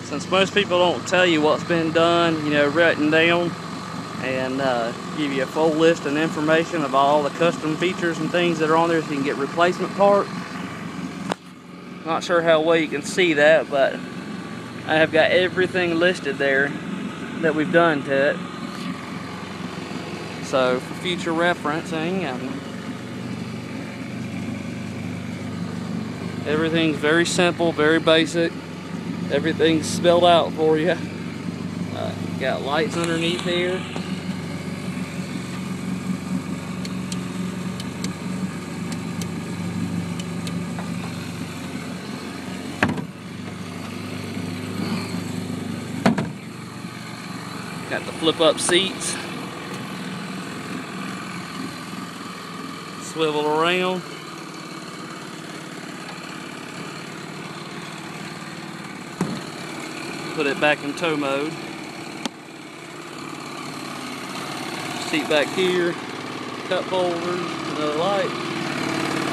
since most people don't tell you what's been done, you know, written down, and give you a full list and information of all the custom features and things that are on there so you can get replacement parts. Not sure how well you can see that, but I have got everything listed there that we've done to it. So for future referencing, everything's very simple, very basic. Everything's spelled out for you. Got lights underneath here. Got the flip up seats. Swivel around. Put it back in tow mode. Seat back here. Cup holders. Another light.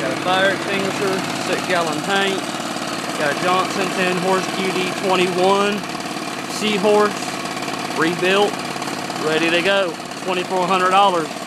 Got a fire extinguisher. 6-gallon tank. Got a Johnson 10-horse QD-21 Seahorse. Rebuilt, ready to go. $2,400.